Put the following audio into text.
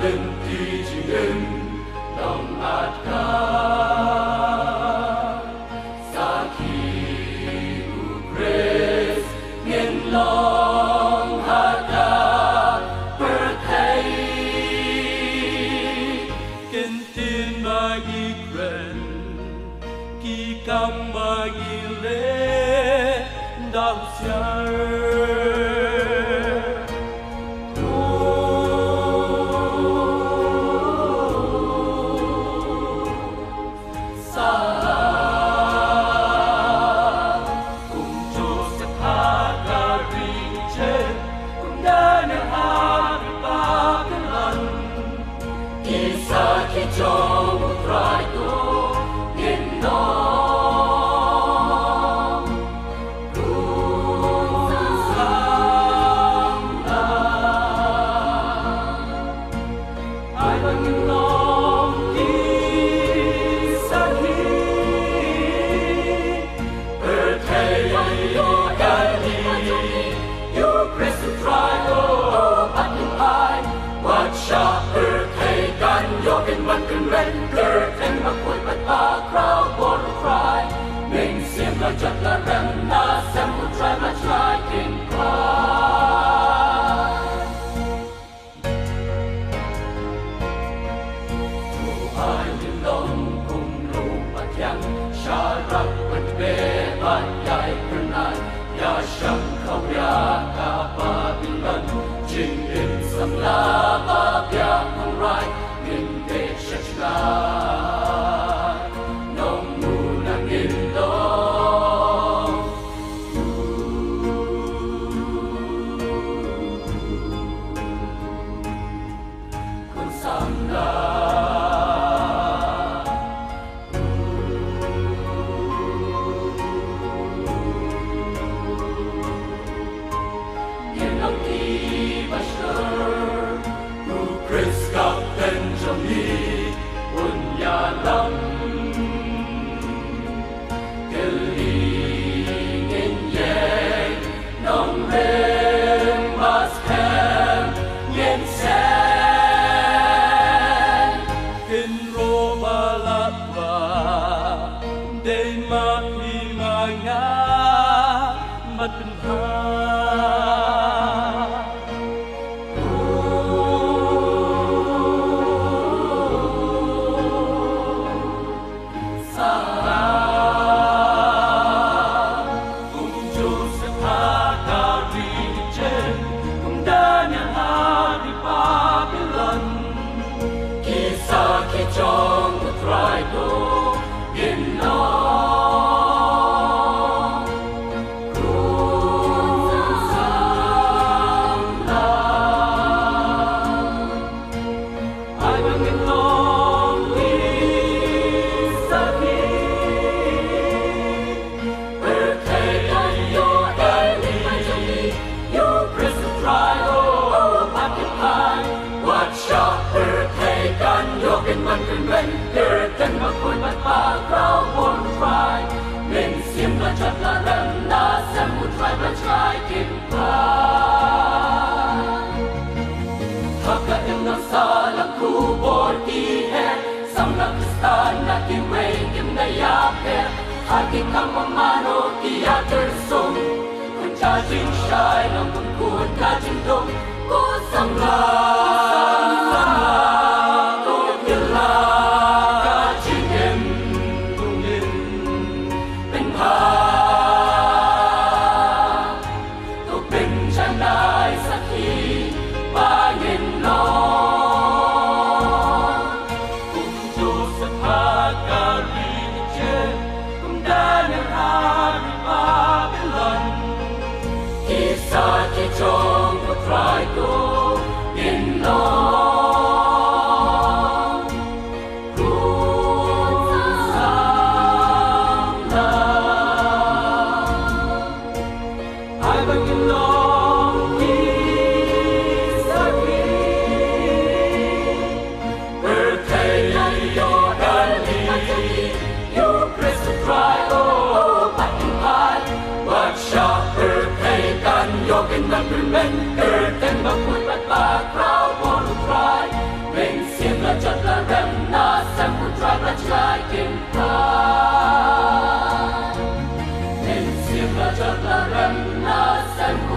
Tijiin ng adka sa kiugres ngin long hada perthei kintin magikren ki kam magile dang siar trong rai to in no ku sang la ai bằng in long ki sa hi per thei yo gani you press to try to but in I what shall Yokin man can render and my point but a crowd won't cry. Name seem like just la remna, some will try much like in pride. Tu ai in long kung lu but yang sharap but be but yai pernai ya sham kau ya ka Babylon jing in some la ba bia kung rai. Nông mù nàng nghìn lông con sam la yên lòng đi bà sơ nụ Chris gặp tên trong đi Lam kelingin yang nong rem mas kem yen sen in roma latwa de ma himanga mat ha trong một rai to in no ku sang la ai bằng in long đi sa hi per thei yo eli you press to try oh back in high what shall per thei kan Yokin man can render and my point but a crowd won't cry. Nên xiêm la chặt la rem na sem would try but try in pride. Haka in na sa lang ku bor ki he sam na kristan na ki way kim na ya pe haki kam mano ki ya ter sum kun cha jin shai lang kun kun ka jin dong ko sam la trong một rai to เสียงกระจับกระรันนาแสน